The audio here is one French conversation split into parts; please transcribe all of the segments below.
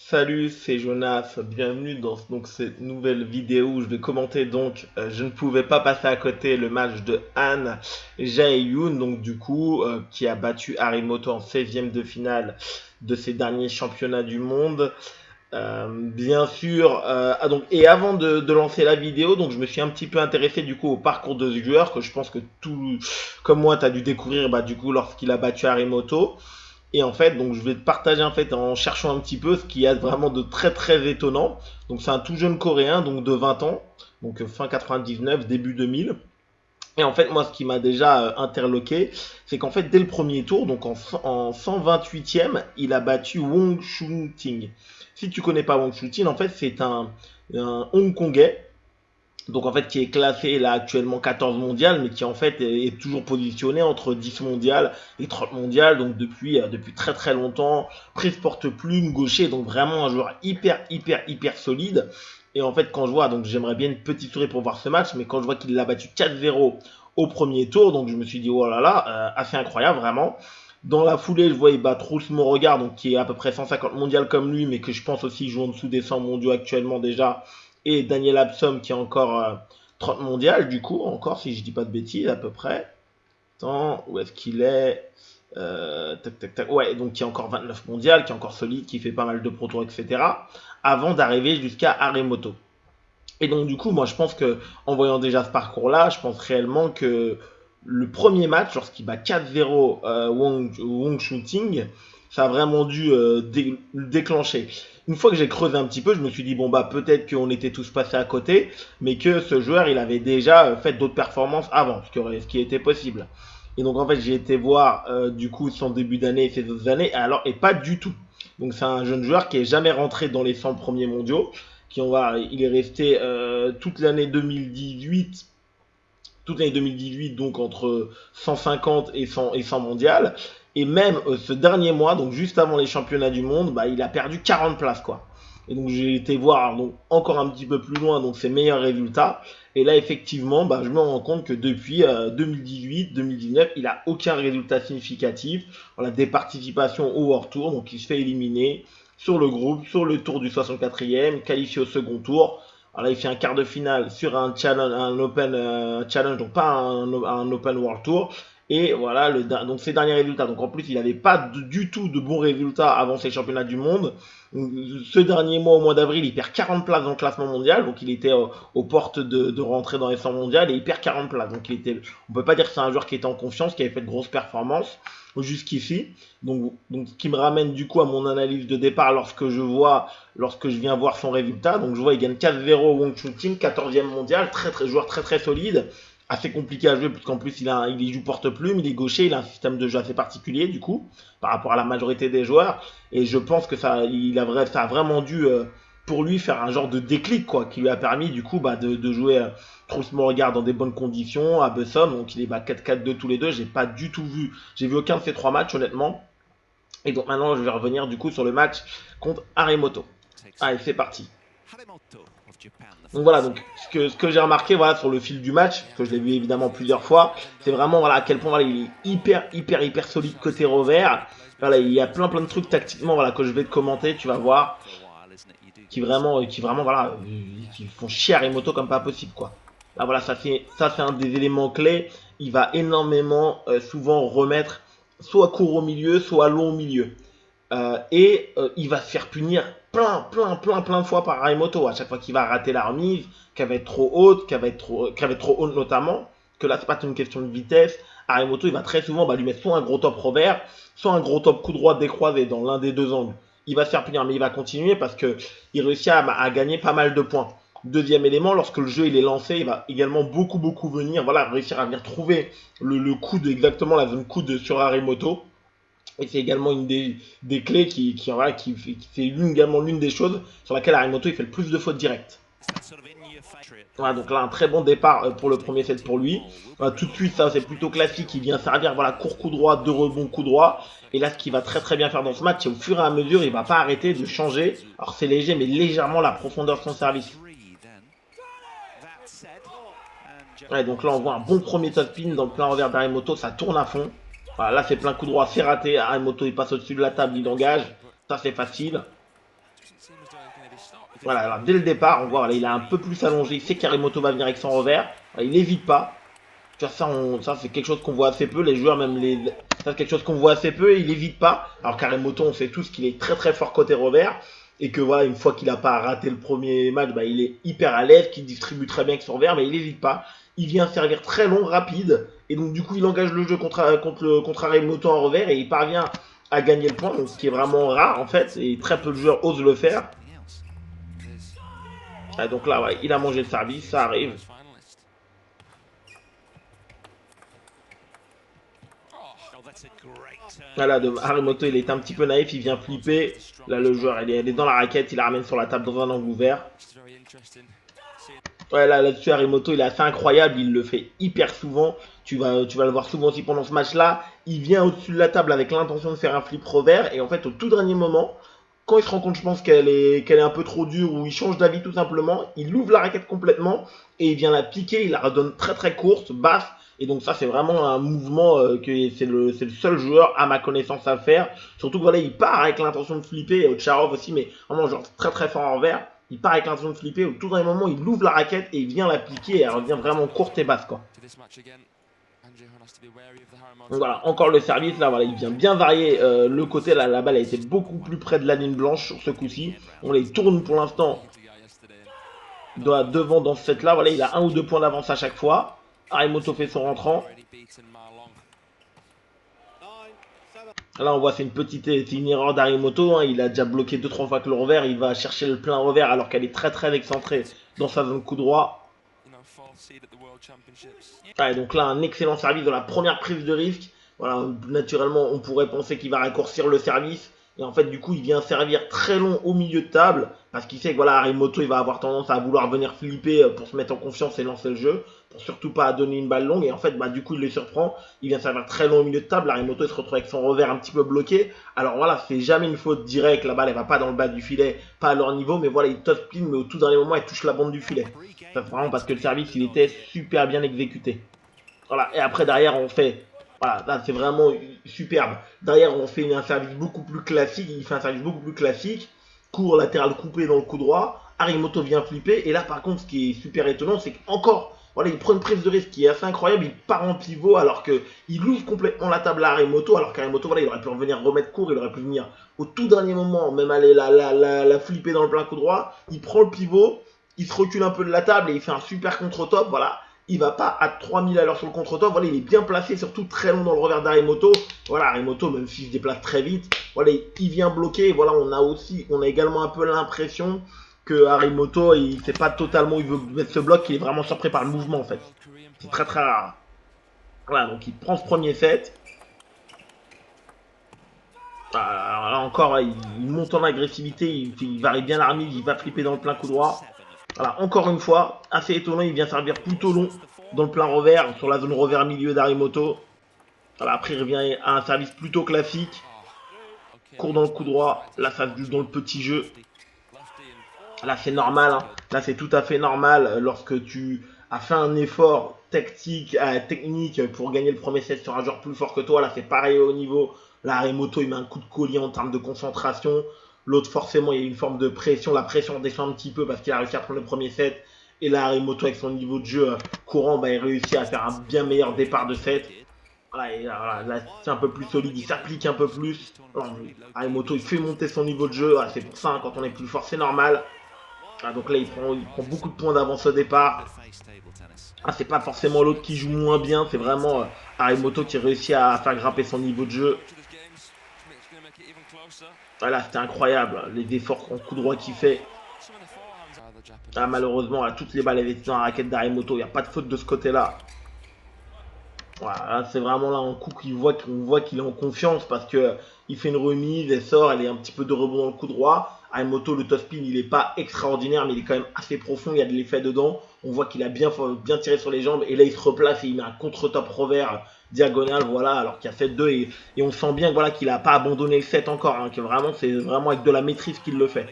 Salut, c'est Jonas, bienvenue dans cette nouvelle vidéo où je vais commenter je ne pouvais pas passer à côté le match de Han Jae-yoon, qui a battu Harimoto en 16e de finale de ses derniers championnats du monde. Bien sûr, et avant de lancer la vidéo, donc je me suis un petit peu intéressé du coup au parcours de ce joueur que je pense que tout comme moi tu as dû découvrir lorsqu'il a battu Harimoto. Et en fait, donc je vais te partager en fait en cherchant un petit peu ce qu'il y a vraiment de très très étonnant. Donc c'est un tout jeune coréen, donc de 20 ans, fin 99, début 2000. Et en fait, moi, ce qui m'a déjà interloqué, c'est qu'en fait, dès le premier tour, en 128e, il a battu Wong Chun-ting. Si tu connais pas Wong Chun-ting, en fait, c'est un Hongkongais donc en fait qui est classé là actuellement 14 mondial, mais qui en fait est toujours positionné entre 10 mondial et 30 mondial, donc depuis très très longtemps, prise porte-plume, gaucher, donc vraiment un joueur hyper solide. Et en fait quand je vois, donc j'aimerais bien une petite souris pour voir ce match, mais quand je vois qu'il l'a battu 4-0 au premier tour, donc je me suis dit oh là là, assez incroyable vraiment. Dans la foulée, je vois il bat Truls Mauregard, donc qui est à peu près 150 mondial comme lui, mais que je pense aussi joue en dessous des 100 mondiaux actuellement déjà, et Daniel Absom qui est encore 30 mondial du coup, encore si je dis pas de bêtises à peu près. Attends, où est-ce qu'il est, Ouais, donc qui est encore 29 mondial, qui est encore solide, qui fait pas mal de pro tours, etc. Avant d'arriver jusqu'à Aremoto. Et donc du coup, moi je pense que en voyant déjà ce parcours-là, je pense réellement que le premier match, lorsqu'il bat 4-0 Wong Shooting, ça a vraiment dû le déclencher. Une fois que j'ai creusé un petit peu, je me suis dit bon bah peut-être qu'on était tous passés à côté, mais que ce joueur il avait déjà fait d'autres performances avant, ce qui était possible. Et donc en fait j'ai été voir du coup son début d'année et ses autres années, et pas du tout. Donc c'est un jeune joueur qui est jamais rentré dans les 100 premiers mondiaux, il est resté toute l'année 2018, donc entre 150 et 100 mondial. Et même ce dernier mois, donc juste avant les championnats du monde, bah, il a perdu 40 places, quoi. Et donc j'ai été voir donc encore un petit peu plus loin donc ses meilleurs résultats. Et là effectivement, bah, je me rends compte que depuis 2018-2019, il a aucun résultat significatif. Voilà, des participations au World Tour, donc il se fait éliminer sur le groupe, sur le tour du 64e, qualifié au second tour. Alors là, il fait un quart de finale sur un challenge, un Open Challenge, donc pas un Open World Tour. Et voilà, donc ses derniers résultats. Donc en plus, il n'avait pas du tout de bons résultats avant ses championnats du monde. Ce dernier mois, au mois d'avril, il perd 40 places dans le classement mondial. Donc il était aux portes de rentrer dans les 100 mondiales et il perd 40 places. Donc on peut pas dire que c'est un joueur qui était en confiance, qui avait fait de grosses performances jusqu'ici. Donc ce qui me ramène du coup à mon analyse de départ lorsque je viens voir son résultat. Donc je vois il gagne 4-0 Wong Chun-ting, 14e mondial, joueur très solide, assez compliqué à jouer puisqu'en plus il joue porte-plume, il est gaucher, il a un système de jeu assez particulier du coup par rapport à la majorité des joueurs, et je pense que ça a vraiment dû pour lui faire un genre de déclic quoi, qui lui a permis du coup de jouer Truls Mauregard dans des bonnes conditions à Besson, donc il est 4-4-2 tous les deux. J'ai vu aucun de ces trois matchs honnêtement. Et donc maintenant je vais revenir du coup sur le match contre Harimoto. Allez, c'est parti. Donc voilà, donc ce que j'ai remarqué voilà sur le fil du match, parce que je l'ai vu évidemment plusieurs fois, c'est vraiment voilà à quel point voilà, il est hyper solide côté revers. Voilà, il y a plein de trucs tactiquement voilà que je vais te commenter, tu vas voir, qui vraiment voilà, qui font chier Harimoto comme pas possible quoi. Là voilà, ça c'est un des éléments clés. Il va énormément souvent remettre soit court au milieu, soit long au milieu. Il va se faire punir plein de fois par Raimoto. À chaque fois qu'il va rater la remise, qu'elle va être trop haute, qu'elle va être trop haute notamment, que là c'est pas une question de vitesse. Raimoto il va très souvent lui mettre soit un gros top revers, soit un gros top coup droit décroisé dans l'un des deux angles. Il va se faire punir, mais il va continuer parce que il réussit à gagner pas mal de points. Deuxième élément, lorsque le jeu il est lancé, il va également beaucoup venir, voilà, réussir à venir trouver le coude, exactement la zone coude sur Harimoto. Et c'est également une des clés c'est également l'une des choses sur laquelle Harimoto il fait le plus de fautes directes. Voilà, donc là un très bon départ pour le premier set pour lui. Voilà, tout de suite ça c'est plutôt classique, il vient servir voilà court coup droit, deux rebonds coup droit. Et là ce qu'il va très bien faire dans ce match, c'est au fur et à mesure il va pas arrêter de changer. Alors c'est léger mais légèrement la profondeur de son service. Ouais, donc là on voit un bon premier top spin dans le plein revers d'Harimoto, ça tourne à fond. Voilà, là c'est plein coup droit, c'est raté. Harimoto il passe au-dessus de la table, il engage. Ça c'est facile. Voilà, alors dès le départ, on voit, voilà, il a un peu plus allongé, il sait qu'Arimoto va venir avec son revers, il n'hésite pas. Tu vois, ça c'est quelque chose qu'on voit assez peu, les joueurs, même ça c'est quelque chose qu'on voit assez peu, et il n'hésite pas. Alors qu'Arimoto, on sait tous qu'il est très très fort côté revers, et que voilà, une fois qu'il n'a pas raté le premier match, bah, il est hyper à l'aise, qu'il distribue très bien avec son revers, mais il n'hésite pas. Il vient servir très long, rapide, et donc du coup il engage le jeu contre Arimoto en revers, et il parvient à gagner le point, donc ce qui est vraiment rare en fait, et très peu de joueurs osent le faire. Ah, donc là, ouais, il a mangé le service, ça arrive. Voilà, Harimoto, il est un petit peu naïf, il vient flipper. Là, le joueur, elle est dans la raquette, il la ramène sur la table dans un angle ouvert. Ouais, là-dessus, Harimoto, il est assez incroyable, il le fait hyper souvent. Tu vas le voir souvent aussi pendant ce match-là. Il vient au-dessus de la table avec l'intention de faire un flip revers. Et en fait, au tout dernier moment, quand il se rend compte, je pense, qu'elle est un peu trop dure, ou il change d'avis tout simplement, il ouvre la raquette complètement et il vient la piquer, il la redonne très très courte, basse. Et donc ça c'est vraiment un mouvement que c'est le seul joueur à ma connaissance à faire. Surtout que voilà, il part avec l'intention de flipper, et Ocharov aussi, mais vraiment genre très très fort en revers. Il part avec l'intention de flipper, au tout dernier moment il ouvre la raquette et il vient l'appliquer et elle revient vraiment courte et basse quoi. Donc voilà, encore le service, là voilà, il vient bien varier le côté, là la balle a été beaucoup plus près de la ligne blanche sur ce coup-ci. On les tourne pour l'instant devant dans ce set là, voilà, il a 1 ou 2 points d'avance à chaque fois. Harimoto fait son rentrant. Là on voit c'est une erreur d'Harimoto, hein. Il a déjà bloqué 2-3 fois que le revers, il va chercher le plein revers alors qu'elle est très très excentrée dans sa zone coup droit. Ah, et donc là un excellent service dans la première prise de risque. Voilà, naturellement on pourrait penser qu'il va raccourcir le service. Et en fait du coup il vient servir très long au milieu de table. Parce qu'il sait que voilà, Harimoto il va avoir tendance à vouloir venir flipper pour se mettre en confiance et lancer le jeu. Pour surtout pas donner une balle longue. Et en fait bah, du coup il les surprend. Il vient servir très long au milieu de table. Harimoto il se retrouve avec son revers un petit peu bloqué. Alors voilà, c'est jamais une faute directe. La balle elle va pas dans le bas du filet, pas à leur niveau. Mais voilà, il top spin, mais au tout dernier moment elle touche la bande du filet. Ça c'est vraiment parce que le service il était super bien exécuté. Voilà, et après derrière on fait, voilà, là c'est vraiment superbe. Derrière on fait un service beaucoup plus classique, il fait un service beaucoup plus classique, court latéral coupé dans le coup droit, Harimoto vient flipper, et là par contre ce qui est super étonnant c'est qu'encore, voilà, il prend une prise de risque qui est assez incroyable, il part en pivot alors qu'il ouvre complètement la table à Harimoto, alors qu'Harimoto, voilà, il aurait pu revenir remettre court, il aurait pu venir au tout dernier moment, même aller la flipper dans le plein coup droit, il prend le pivot, il se recule un peu de la table et il fait un super contre-top, voilà. Il va pas à 3000 à l'heure sur le contre-top, voilà, il est bien placé, surtout très long dans le revers d'Harimoto. Voilà, Harimoto, même s'il se déplace très vite, voilà, il vient bloquer. Voilà, on a également un peu l'impression que Harimoto, il sait pas totalement où il veut mettre ce bloc, il est vraiment surpris par le mouvement en fait. C'est très très rare. Voilà, donc il prend ce premier set. Alors là encore, il monte en agressivité, il varie bien l'armée, il va flipper dans le plein coup droit. Voilà, encore une fois, assez étonnant, il vient servir plutôt long dans le plein revers, sur la zone revers milieu d'Harimoto. Voilà, après il revient à un service plutôt classique. Court dans le coup droit, là ça se joue dans le petit jeu. Là c'est normal, hein. Là c'est tout à fait normal lorsque tu as fait un effort technique pour gagner le premier set sur un joueur plus fort que toi. Là c'est pareil au niveau. Là Harimoto il met un coup de collier en termes de concentration. L'autre forcément il y a une forme de pression. La pression descend un petit peu parce qu'il a réussi à prendre le premier set. Et là Harimoto avec son niveau de jeu courant, bah, il réussit à faire un bien meilleur départ de set. Voilà, et là c'est un peu plus solide, il s'applique un peu plus. Harimoto il fait monter son niveau de jeu. Voilà, c'est pour ça, hein, quand on est plus fort c'est normal. Ah, donc là, il prend beaucoup de points d'avance au départ. Ah, c'est pas forcément l'autre qui joue moins bien, c'est vraiment Harimoto qui réussit à faire grimper son niveau de jeu. Voilà, c'était incroyable, les efforts en coup droit qu'il fait. Ah, malheureusement, là, toutes les balles étaient dans la raquette d'Harimoto, il n'y a pas de faute de ce côté-là. Voilà, c'est vraiment là un coup qu'on voit qu'il est en confiance parce que il fait une remise, elle sort, elle est un petit peu de rebond dans le coup droit. Harimoto, le top spin, il est pas extraordinaire, mais il est quand même assez profond, il y a de l'effet dedans. On voit qu'il a bien tiré sur les jambes et là il se replace et il met un contre-top revers diagonal, voilà, alors qu'il a fait 2 et on sent bien voilà, qu'il a pas abandonné le set encore, hein, que vraiment c'est vraiment avec de la maîtrise qu'il le fait.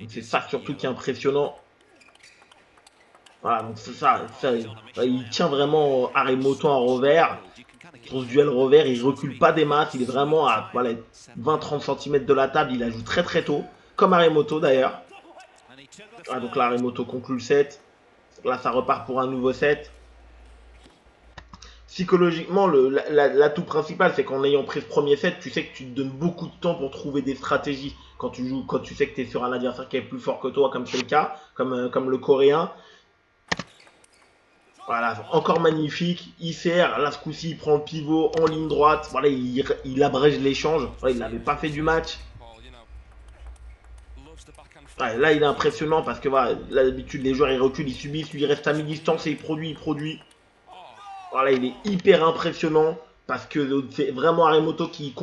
C'est ça surtout qui est impressionnant. Voilà, donc c'est ça, il tient vraiment Harimoto en revers. Sur ce duel revers, il recule pas des masses, il est vraiment à voilà, 20-30 cm de la table, il la joue très très tôt, comme Aremoto d'ailleurs. Ah, donc là, Aremoto conclut le set. Là, ça repart pour un nouveau set. Psychologiquement, l'atout principal, c'est qu'en ayant pris ce premier set, tu sais que tu te donnes beaucoup de temps pour trouver des stratégies. Quand tu joues, quand tu sais que tu es sur un adversaire qui est plus fort que toi, comme c'est le cas, comme le coréen. Voilà, encore magnifique. Il sert, là ce coup-ci, il prend le pivot en ligne droite. Voilà, il abrège l'échange. Voilà, il n'avait pas fait du match. Ouais, là, il est impressionnant parce que voilà, là, d'habitude, les joueurs ils reculent, ils subissent, lui il reste à mi-distance et il produit, il produit. Voilà, il est hyper impressionnant parce que c'est vraiment Aremoto qui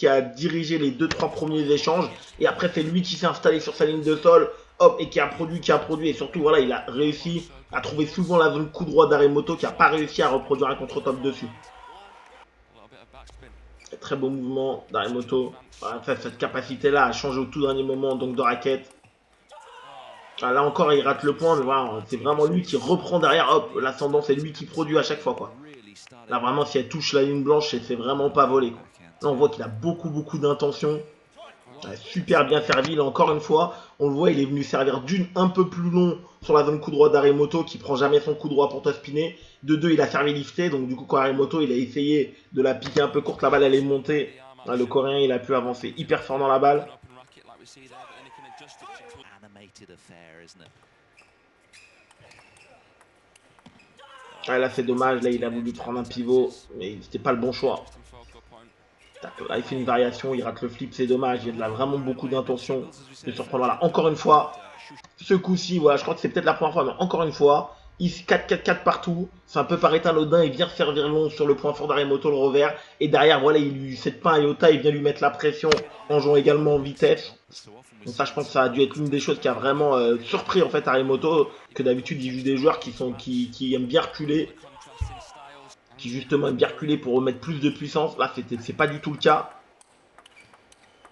a dirigé les 2-3 premiers échanges et après c'est lui qui s'est installé sur sa ligne de sol, hop, et qui a produit et surtout voilà, il a réussi à trouver souvent la zone coup droit d'Aremoto qui n'a pas réussi à reproduire un contre-top dessus. Très beau mouvement d'Aremoto. Voilà, cette capacité-là à changer au tout dernier moment donc de raquette. Ah, là encore, il rate le point, mais voilà, c'est vraiment lui qui reprend derrière. Hop, l'ascendant, c'est lui qui produit à chaque fois, quoi. Là, vraiment, si elle touche la ligne blanche, c'est vraiment pas volé, quoi. Là, on voit qu'il a beaucoup d'intention. Super bien servi, là, encore une fois. On le voit, il est venu servir d'une un peu plus long sur la zone coup droit d'Aremoto, qui prend jamais son coup droit pour top-spinner. De deux, il a servi lifté, donc du coup, quand Aremoto, il a essayé de la piquer un peu courte, la balle, elle est montée. Là, le Coréen, il a pu avancer hyper fort dans la balle. Ah, là c'est dommage, là il a voulu prendre un pivot, mais c'était pas le bon choix. Là il fait une variation, il rate le flip, c'est dommage, il y a vraiment beaucoup d'intention de surprendre. Voilà, encore une fois, ce coup-ci, voilà, je crois que c'est peut-être la première fois, mais encore une fois, il 4-4-4 partout, c'est un peu par anodin, il vient servir long sur le point fort d'Aremoto, le revers, et derrière, voilà, il lui cède pas un iota, il vient lui mettre la pression en jouant également en vitesse. Donc ça, je pense que ça a dû être l'une des choses qui a vraiment surpris en fait Aremoto, que d'habitude il joue des joueurs qui aiment bien reculer, qui justement aiment bien reculer pour remettre plus de puissance. Là, c'est pas du tout le cas.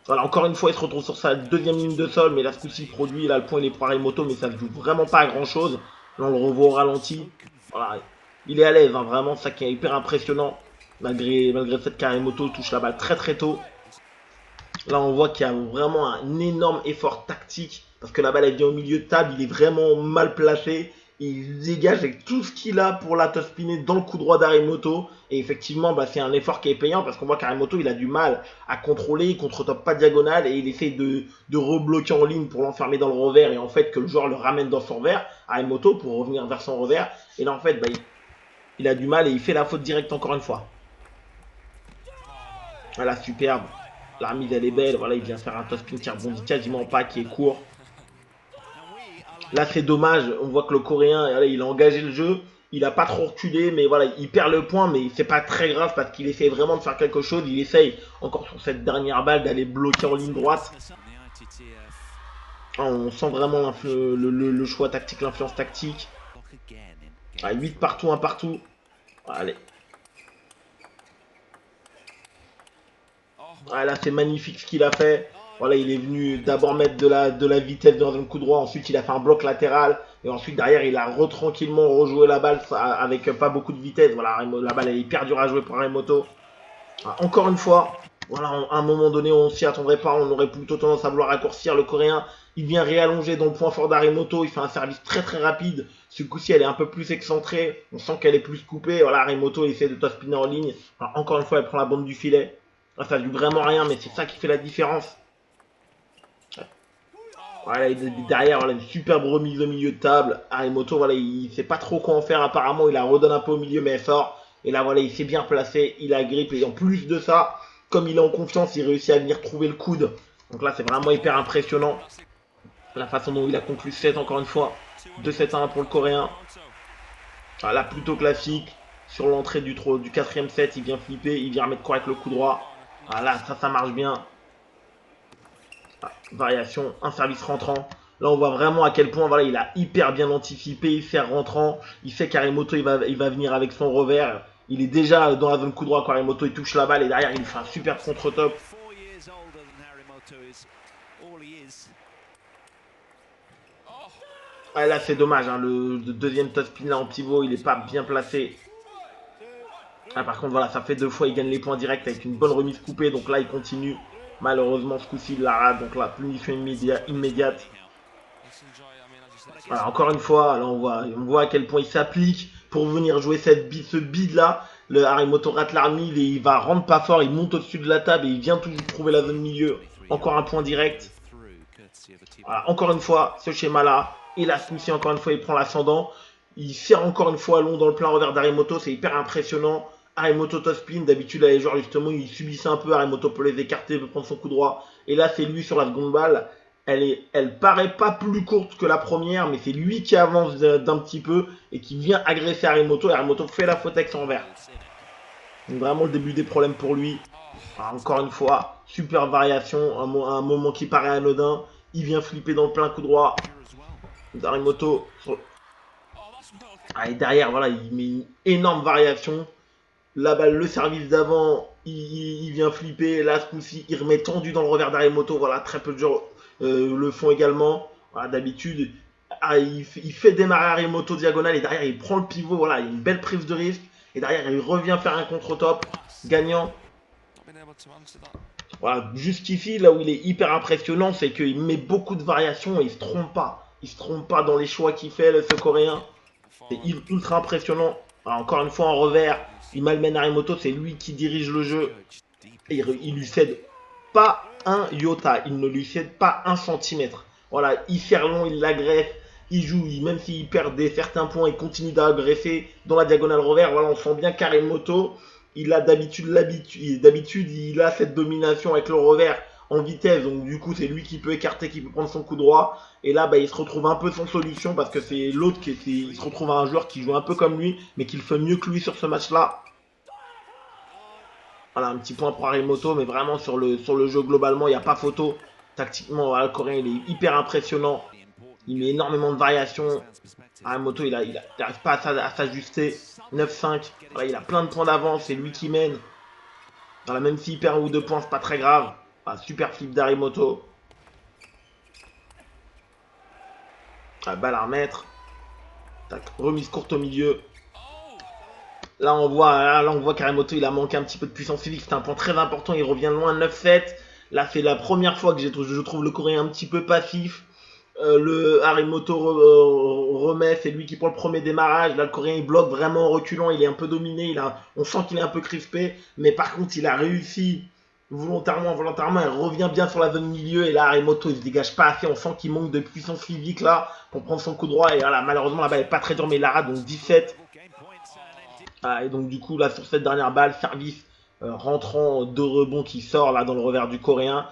Voilà, encore une fois, il se retrouve sur sa deuxième ligne de sol, mais là, ce coup-ci, il produit. Là, le point, il est pour Aremoto, mais ça ne joue vraiment pas à grand-chose. Là, on le revoit au ralenti. Voilà, il est à l'aise, hein, vraiment, ça qui est hyper impressionnant. Malgré le fait qu'Aremoto touche la balle très tôt. Là, on voit qu'il y a vraiment un énorme effort tactique, parce que la balle, elle vient au milieu de table, il est vraiment mal placé. Il dégage avec tout ce qu'il a pour la top spinner dans le coup droit d'Aremoto. Et effectivement, bah, c'est un effort qui est payant parce qu'on voit qu'Aremoto, il a du mal à contrôler, il contre-top pas diagonale et il essaie de rebloquer en ligne pour l'enfermer dans le revers et en fait que le joueur le ramène dans son revers, Aremoto, pour revenir vers son revers. Et là, en fait, bah, il a du mal et il fait la faute directe encore une fois. Voilà, superbe. La remise, elle est belle. Voilà, il vient faire un top spin qui rebondit quasiment pas, qui est court. Là, c'est dommage. On voit que le Coréen, là, il a engagé le jeu. Il a pas trop reculé, mais voilà, il perd le point, mais c'est pas très grave parce qu'il essaie vraiment de faire quelque chose. Il essaye, encore sur cette dernière balle, d'aller bloquer en ligne droite. On sent vraiment le choix tactique, l'influence tactique. 8 partout, 1 partout. Allez. Là, c'est magnifique ce qu'il a fait. Voilà, il est venu d'abord mettre de la vitesse dans un coup droit, ensuite il a fait un bloc latéral, et ensuite derrière il a tranquillement rejoué la balle avec pas beaucoup de vitesse. Voilà, la balle elle est hyper dure à jouer pour Aremoto. Encore une fois, voilà, à un moment donné on s'y attendrait pas, on aurait plutôt tendance à vouloir raccourcir. Le Coréen, il vient réallonger dans le point fort d'Aremoto, il fait un service très rapide. Ce coup-ci elle est un peu plus excentrée, on sent qu'elle est plus coupée. Voilà, Aremoto essaie de top spinner en ligne. Encore une fois elle prend la bande du filet. Là, ça ne joue vraiment rien, mais c'est ça qui fait la différence. Voilà, derrière, voilà, une superbe remise au milieu de table. Aremoto, voilà, il sait pas trop quoi en faire apparemment. Il la redonne un peu au milieu, mais elle sort. Et là, voilà, il s'est bien placé. Il a grippe. Et en plus de ça, comme il est en confiance, il réussit à venir trouver le coude. Donc là, c'est vraiment hyper impressionnant. La façon dont il a conclu 7 encore une fois. 2-7-1 pour le Coréen. Voilà, plutôt classique. Sur l'entrée du quatrième set, il vient flipper. Il vient remettre correct le coup droit. Voilà, ça marche bien. Variation, un service rentrant. Là, on voit vraiment à quel point voilà, il a hyper bien anticipé, il fait rentrant. Il sait qu'Aremoto, il va venir avec son revers. Il est déjà dans la zone coup droit quand Aremoto il touche la balle et derrière, il fait un super contre-top. Là, c'est dommage. Hein, le deuxième top spin là en pivot, il n'est pas bien placé. Ah, par contre, voilà, ça fait 2 fois, il gagne les points directs avec une bonne remise coupée. Donc là, il continue. Malheureusement, ce coup-ci, il la rate. Donc la punition immédiate. Voilà, encore une fois, là, on voit à quel point il s'applique pour venir jouer ce bid là. Le Harimoto rate l'armille et il va rendre pas fort. Il monte au-dessus de la table et il vient toujours trouver la zone milieu. Encore un point direct. Voilà, encore une fois, ce schéma-là. Et là, ce coup-ci, encore une fois, il prend l'ascendant. Il serre encore une fois long dans le plein revers d'Harimoto. C'est hyper impressionnant. Harimoto top spin. D'habitude, les joueurs, justement, ils subissent un peu. Harimoto peut les écarter, peut prendre son coup droit. Et là, c'est lui sur la seconde balle. Elle paraît pas plus courte que la première, mais c'est lui qui avance d'un petit peu et qui vient agresser Harimoto. Et Harimoto fait la faute avec son revers. Donc vraiment le début des problèmes pour lui. Alors, encore une fois, super variation, un moment qui paraît anodin. Il vient flipper dans le plein coup droit. Harimoto. Ah, et derrière, voilà, il met une énorme variation. La balle, le service d'avant, il vient flipper. Là, ce coup-ci, il remet tendu dans le revers d'Harimoto. Voilà, très peu de joueurs le font également. Voilà, d'habitude, il fait démarrer Harimoto diagonale et derrière, il prend le pivot. Voilà, il y a une belle prise de risque. Et derrière, il revient faire un contre-top gagnant. Voilà, jusqu'ici, là où il est hyper impressionnant, c'est qu'il met beaucoup de variations et il se trompe pas. Il se trompe pas dans les choix qu'il fait, ce coréen. C'est ultra impressionnant. Alors, encore une fois, en revers, il malmène Harimoto, c'est lui qui dirige le jeu. Et il lui cède pas un iota, il ne lui cède pas un centimètre. Voilà, il serre long, il l'agresse, il joue, même s'il perd certains points, il continue d'agresser dans la diagonale revers. Voilà, on sent bien qu'Harimoto, il a d'habitude il a cette domination avec le revers en vitesse, donc du coup c'est lui qui peut écarter, qui peut prendre son coup droit. Et là, il se retrouve un peu sans solution parce que c'est l'autre il se retrouve à un joueur qui joue un peu comme lui, mais qui le fait mieux que lui sur ce match-là. Voilà, un petit point pour Harimoto, mais vraiment sur le jeu globalement, il n'y a pas photo. Tactiquement, voilà, le Coréen, il est hyper impressionnant. Il met énormément de variations. Harimoto, il n'arrive pas à s'ajuster. 9-5. Voilà, il a plein de points d'avance, c'est lui qui mène. Voilà, même s'il perd un ou 2 points, c'est pas très grave. Voilà, super flip d'Harimoto. Balle à remettre. Tac, remise courte au milieu. Là, on voit qu'Harimoto, il a manqué un petit peu de puissance physique. C'est un point très important. Il revient loin 9-7. Là, c'est la première fois que je trouve le Coréen un petit peu passif. Le Harimoto remet, c'est lui qui prend le premier démarrage. Là, le Coréen, il bloque vraiment en reculant. Il est un peu dominé. On sent qu'il est un peu crispé. Mais par contre, il a réussi volontairement. Il revient bien sur la zone milieu. Et là, Harimoto, il se dégage pas assez. On sent qu'il manque de puissance physique là pour prendre son coup droit. Et voilà, malheureusement, la balle n'est pas très dure, mais il la rate. Donc 17. Ah, et donc du coup là sur cette dernière balle, service rentrant de rebond qui sort là dans le revers du Coréen,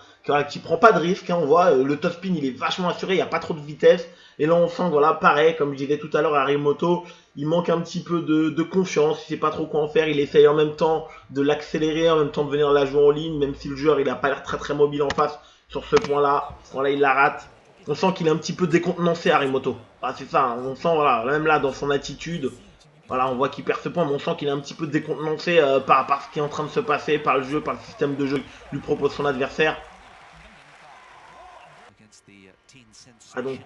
qui prend pas de risque, hein, on voit le top spin il est vachement assuré, il n'y a pas trop de vitesse, et là on sent voilà pareil comme je disais tout à l'heure Harimoto, il manque un petit peu de confiance, il sait pas trop quoi en faire, il essaye en même temps de l'accélérer, en même temps de venir la jouer en ligne, même si le joueur il a pas l'air très très mobile en face sur ce point là, voilà il la rate, on sent qu'il est un petit peu décontenancé Harimoto, ah, c'est ça, on sent voilà, même là dans son attitude. Voilà, on voit qu'il perd ce point, mais on sent qu'il est un petit peu décontenancé par ce qui est en train de se passer, par le jeu, par le système de jeu que lui propose son adversaire. Ah donc,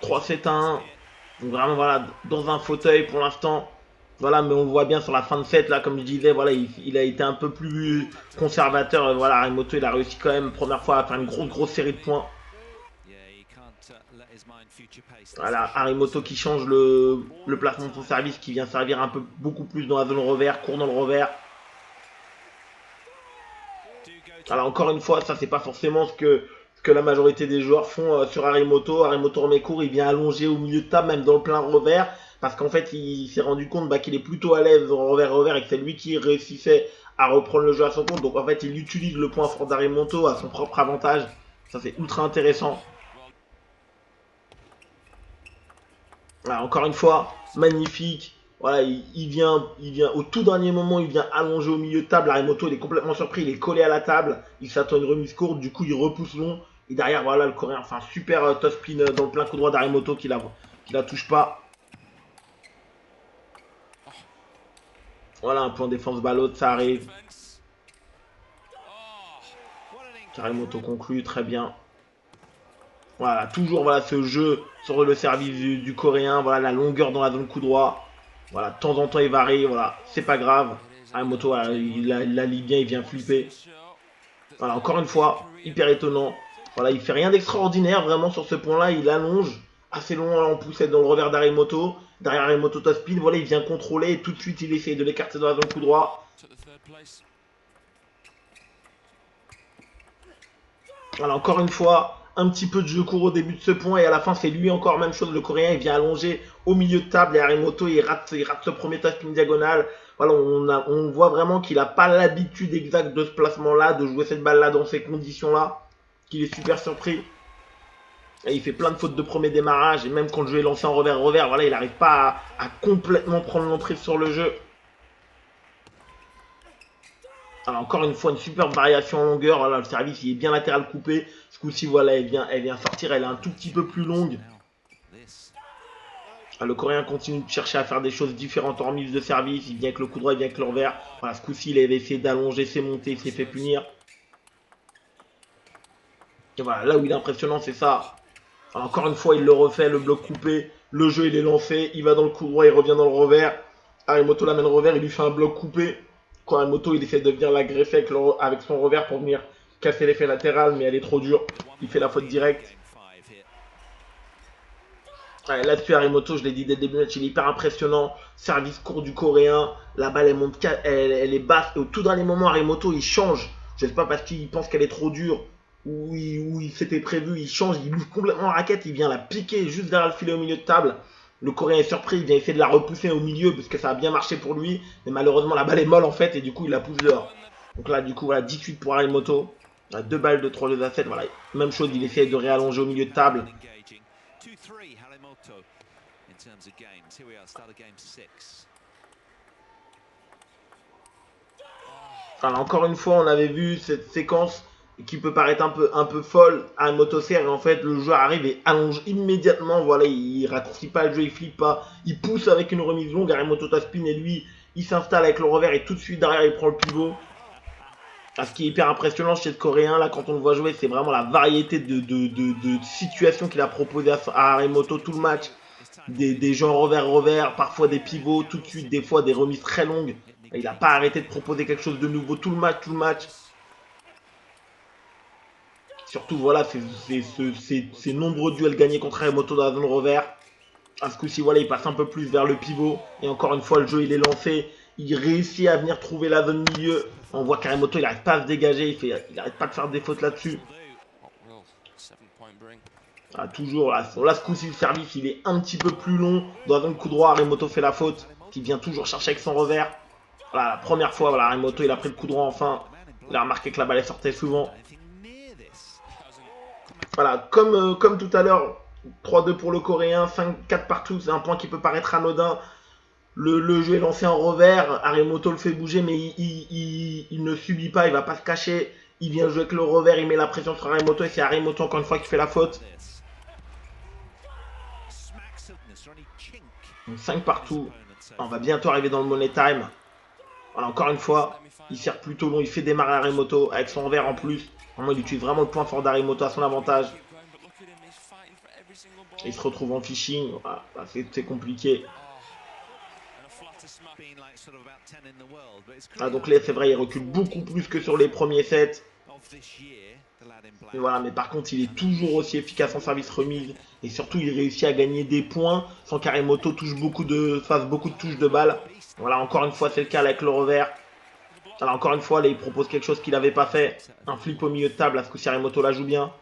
3-7-1. Donc vraiment, voilà, dans un fauteuil pour l'instant. Voilà, mais on le voit bien sur la fin de set, là, comme je disais, voilà, il a été un peu plus conservateur. Voilà, Harimoto, il a réussi quand même, première fois, à faire une grosse série de points. Voilà, Harimoto qui change le placement de son service, qui vient servir un peu beaucoup plus dans la zone revers, court dans le revers. Alors encore une fois, ça c'est pas forcément ce que la majorité des joueurs font sur Harimoto. Harimoto remet court, il vient allonger au milieu de table, même dans le plein revers, parce qu'en fait il s'est rendu compte qu'il est plutôt à l'aise en revers et que c'est lui qui réussissait à reprendre le jeu à son compte. Donc en fait il utilise le point fort d'Harimoto à son propre avantage. Ça c'est ultra intéressant. Voilà, encore une fois, magnifique. Voilà, il vient au tout dernier moment, il vient allonger au milieu de table. Harimoto, il est complètement surpris, il est collé à la table. Il s'attend à une remise courte, du coup, il repousse long. Et derrière, voilà, le Coréen, enfin, super top spin dans le plein coup droit d'Harimoto qui la touche pas. Voilà, un point défense ballot, ça arrive. Harimoto conclut, très bien. Voilà, toujours voilà, ce jeu sur le service du Coréen. Voilà, la longueur dans la zone coup droit. Voilà, de temps en temps il varie, voilà, c'est pas grave. Arimoto, il la lit bien, il vient flipper. Voilà, encore une fois, hyper étonnant. Voilà, il fait rien d'extraordinaire vraiment sur ce point-là. Il allonge assez long en poussette dans le revers d'Arimoto. Derrière Arimoto top speed, voilà, il vient contrôler et tout de suite il essaye de l'écarter dans la zone coup droit. Voilà, encore une fois, un petit peu de jeu court au début de ce point et à la fin c'est lui encore même chose. Le Coréen il vient allonger au milieu de table et Arimoto il rate ce premier top spin diagonale. Voilà, on voit vraiment qu'il n'a pas l'habitude exacte de ce placement-là, de jouer cette balle-là dans ces conditions-là, qu'il est super surpris. Et il fait plein de fautes de premier démarrage, et même quand le jeu est lancé en revers, voilà, il n'arrive pas à complètement prendre l'emprise sur le jeu. Alors encore une fois, une superbe variation en longueur. Voilà, le service il est bien latéral coupé. Ce coup-ci, voilà, elle vient sortir, elle est un tout petit peu plus longue. Le Coréen continue de chercher à faire des choses différentes en remise de service. Il vient avec le coup droit, il vient avec le revers. Voilà, ce coup-ci, il avait essayé d'allonger ses montées, il s'est fait punir. Et voilà, là où il est impressionnant, c'est ça. Alors, encore une fois, il le refait, le bloc coupé. Le jeu, il est lancé. Il va dans le coup droit, il revient dans le revers. Arimoto l'amène au revers, il lui fait un bloc coupé. Quand Arimoto, il essaie de venir la greffer avec son revers pour venir casser l'effet latéral, mais elle est trop dure. Il fait la faute directe. Ouais, là-dessus, Arimoto, je l'ai dit dès le début du match, il est hyper impressionnant. Service court du Coréen. La balle, elle monte, elle est basse. Et au tout dernier moment, Arimoto, il change. Je sais pas parce qu'il pense qu'elle est trop dure ou il s'était prévu. Il change, il ouvre complètement la raquette. Il vient la piquer juste derrière le filet au milieu de table. Le Coréen est surpris. Il vient essayer de la repousser au milieu parce que ça a bien marché pour lui. Mais malheureusement, la balle est molle en fait. Et du coup, il la pousse dehors. Donc là, du coup, voilà, 18 pour Arimoto. 2 balles de 3 jeux à 7. Voilà. Même chose, il essaie de réallonger au milieu de table. Alors, encore une fois, on avait vu cette séquence qui peut paraître un peu folle à un motosserre et en fait le joueur arrive et allonge immédiatement, voilà, il raccourcit pas le jeu, il flippe pas, il pousse avec une remise longue, Arimoto spin et lui il s'installe avec le revers et tout de suite derrière il prend le pivot. Ce qui est hyper impressionnant chez le Coréen là quand on le voit jouer, c'est vraiment la variété de situations qu'il a proposé à Arimoto tout le match. Des jeux en revers, parfois des pivots, tout de suite, des fois des remises très longues. Il n'a pas arrêté de proposer quelque chose de nouveau tout le match. Surtout, voilà, ces nombreux duels gagnés contre Arimoto dans la zone revers. À ce coup-ci, voilà, il passe un peu plus vers le pivot. Et encore une fois, le jeu, il est lancé. Il réussit à venir trouver la zone milieu. On voit qu'Arimoto, il n'arrive pas à se dégager. Il n'arrête pas de faire des fautes là-dessus. Toujours, là, ce coup-ci, le service, il est un petit peu plus long. Dans la zone coup droit, Arimoto fait la faute. Qui vient toujours chercher avec son revers. Voilà, la première fois, voilà, Arimoto, il a pris le coup droit enfin. Il a remarqué que la balle sortait souvent. Voilà, comme tout à l'heure, 3-2 pour le Coréen, 5-4 partout, c'est un point qui peut paraître anodin. Le jeu est lancé en revers, Arimoto le fait bouger, mais il ne subit pas, il va pas se cacher. Il vient jouer avec le revers, il met la pression sur Arimoto et c'est Arimoto encore une fois qui fait la faute. Donc 5 partout. On va bientôt arriver dans le money time. Voilà, encore une fois, il sert plutôt long, il fait démarrer Arimoto avec son revers en plus. Vraiment, il utilise vraiment le point fort d'Arimoto à son avantage. Il se retrouve en phishing, voilà, c'est compliqué. Donc là, c'est vrai, il recule beaucoup plus que sur les premiers sets. Mais voilà, mais par contre, il est toujours aussi efficace en service remise. Et surtout, il réussit à gagner des points sans qu'Arimoto fasse beaucoup de touches de balle. Voilà, encore une fois, c'est le cas avec le revers. Alors encore une fois, là, il propose quelque chose qu'il n'avait pas fait. Un flip au milieu de table, à ce coup-ci, Arimoto la joue bien.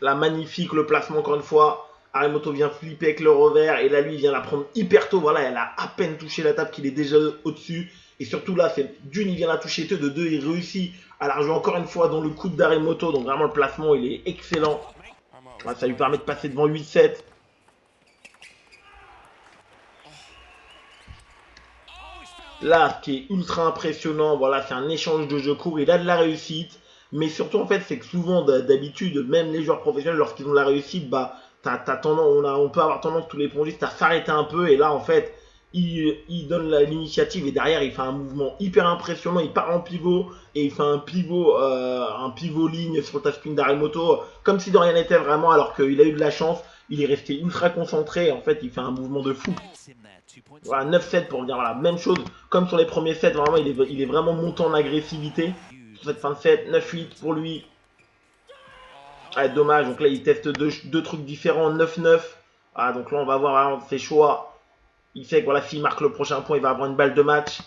Là, magnifique, le placement encore une fois. Arimoto vient flipper avec le revers et là, lui, il vient la prendre hyper tôt. Voilà, elle a à peine touché la table qu'il est déjà au-dessus. Et surtout là, d'une, il vient la toucher, de deux, il réussit à la rejouer encore une fois dans le coude d'Arimoto. Donc vraiment, le placement, il est excellent. Voilà, ça lui permet de passer devant 8-7. Là, ce qui est ultra impressionnant, voilà, c'est un échange de jeu court. Il a de la réussite. Mais surtout, en fait, c'est que souvent, d'habitude, même les joueurs professionnels, lorsqu'ils ont de la réussite, bah, on peut avoir tendance, tous les pongistes, à s'arrêter un peu. Et là, en fait, il donne l'initiative et derrière, il fait un mouvement hyper impressionnant. Il part en pivot et il fait un pivot ligne sur le touchscreen d'Arimoto, comme si de rien n'était vraiment, alors qu'il a eu de la chance. Il est resté ultra concentré. En fait, il fait un mouvement de fou. Voilà, 9-7 pour dire, voilà, même chose, comme sur les premiers sets, vraiment, il est vraiment monté en agressivité. Sur cette fin de set, 9-8 pour lui. Ah, dommage, donc là, il teste deux trucs différents, 9-9. Ah, donc là, on va voir vraiment ses choix. Il sait que voilà, s'il marque le prochain point, il va avoir une balle de match.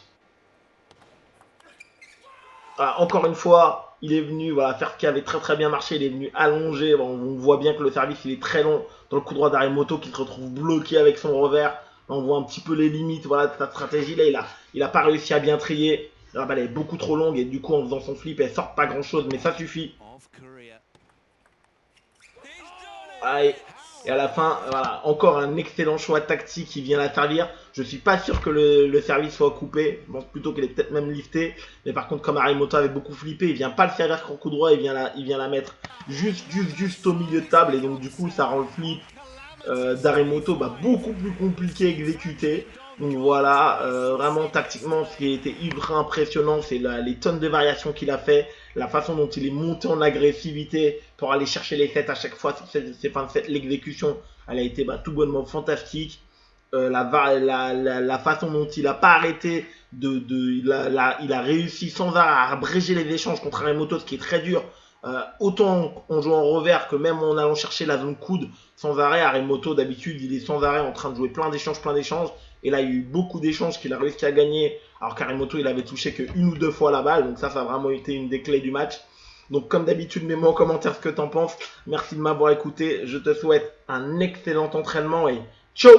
Voilà, encore une fois, il est venu voilà, faire ce qui avait très très bien marché. Il est venu allonger. Bon, on voit bien que le service il est très long dans le coup droit d'Aremoto qui se retrouve bloqué avec son revers. On voit un petit peu les limites voilà, de sa stratégie. Là, il a pas réussi à bien trier. La balle est beaucoup trop longue et du coup, en faisant son flip, elle sort pas grand chose, mais ça suffit. Allez. Et à la fin, voilà, encore un excellent choix tactique qui vient la servir. Je suis pas sûr que le service soit coupé. Je pense plutôt qu'il est peut-être même lifté. Mais par contre, comme Aremoto avait beaucoup flippé, il vient pas le servir qu'en coup droit, il vient la mettre juste au milieu de table. Et donc du coup, ça rend le flip d'Aremoto beaucoup plus compliqué à exécuter. Donc voilà, vraiment tactiquement, ce qui a été ultra impressionnant, c'est les tonnes de variations qu'il a fait, la façon dont il est monté en agressivité pour aller chercher les sets à chaque fois sur ces fins de set. L'exécution, elle a été tout bonnement fantastique. La façon dont il n'a pas arrêté, il a réussi sans arrêt à abréger les échanges contre Aremoto, ce qui est très dur. Autant en jouant en revers que même en allant chercher la zone coude sans arrêt. Aremoto d'habitude il est sans arrêt en train de jouer plein d'échanges. Et là il y a eu beaucoup d'échanges qu'il a réussi à gagner. Alors qu'Aremoto il avait touché que une ou deux fois la balle. Donc ça a vraiment été une des clés du match. Donc comme d'habitude mets-moi en commentaire ce que t'en penses. Merci de m'avoir écouté. Je te souhaite un excellent entraînement et ciao.